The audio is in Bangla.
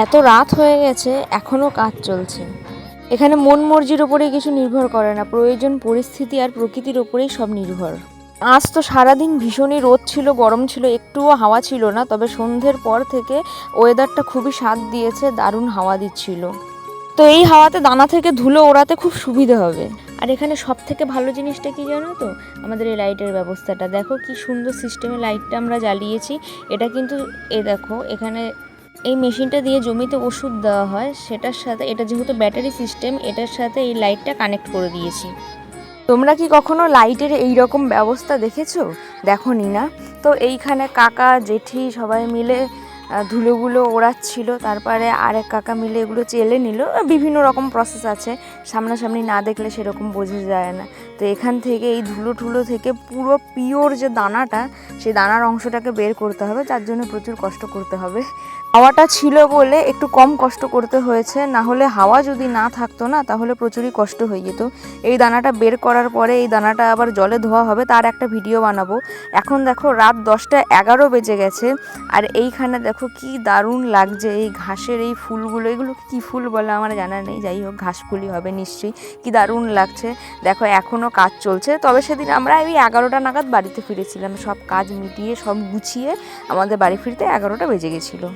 এত রাত হয়ে গেছে এখনও কাজ চলছে। এখানে মন মর্জির ওপরেই কিছু নির্ভর করে না, প্রয়োজন পরিস্থিতি আর প্রকৃতির ওপরেই সব নির্ভর। আজ তো সারাদিন ভীষণই রোদ ছিল, গরম ছিল, একটুও হাওয়া ছিল না। তবে সন্ধ্যের পর থেকে ওয়েদারটা খুবই স্বাদ দিয়েছে, দারুণ হাওয়া দিচ্ছিল। তো এই হাওয়াতে দানা থেকে ধুলো ওড়াতে খুব সুবিধে হবে। আর এখানে সব থেকে ভালো জিনিসটা কি জানো তো, আমাদের এই লাইটের ব্যবস্থাটা দেখো কি সুন্দর সিস্টেমে লাইটটা আমরা জ্বালিয়েছি। এটা কিন্তু দেখো এখানে এই মেশিনটা দিয়ে জমিতে ওষুধ দেওয়া হয়, সেটার সাথে এটা যেহেতু ব্যাটারি সিস্টেম, এটার সাথে এই লাইটটা কানেক্ট করে দিয়েছি। তোমরা কি কখনো লাইটের এই রকম ব্যবস্থা দেখেছো? দেখোনি না? তো এইখানে কাকা জেঠি সবাই মিলে ধুলোগুলো ওড়াচ্ছিল, তারপরে আরেক কাকা মিলে এগুলো চেলে নিল। বিভিন্ন রকম প্রসেস আছে, সামনাসামনি না দেখলে সেরকম বোঝা যায় না। তো এখান থেকে এই ধুলো ঠুলো থেকে পুরো পিওর যে দানাটা, সেই দানার অংশটাকে বের করতে হবে, যার জন্য প্রচুর কষ্ট করতে হবে। হাওয়াটা ছিল বলে একটু কম কষ্ট করতে হয়েছে, না হলে হাওয়া যদি না থাকতো না তাহলে প্রচুরই কষ্ট হয়ে যেত। এই দানাটা বের করার পরে এই দানাটা আবার জলে ধোয়া হবে, তার একটা ভিডিও বানাবো। এখন দেখো রাত 10:11 বেজে গেছে, আর এইখানে দেখো কি দারুণ লাগছে এই ঘাসের এই ফুলগুলো। এগুলো কি ফুল বলে আমার জানা নেই, যাই হোক ঘাস ফুলই হবে নিশ্চয়ই। কি দারুণ লাগছে দেখো, এখনও কাজ চলছে। তবে সেদিন আমরা এই 11টা নাগাদ বাড়িতে ফিরেছিলাম, সব কাজ মিটিয়ে সব গুছিয়ে আমাদের বাড়ি ফিরতে 11টা বেজে গেছিলো।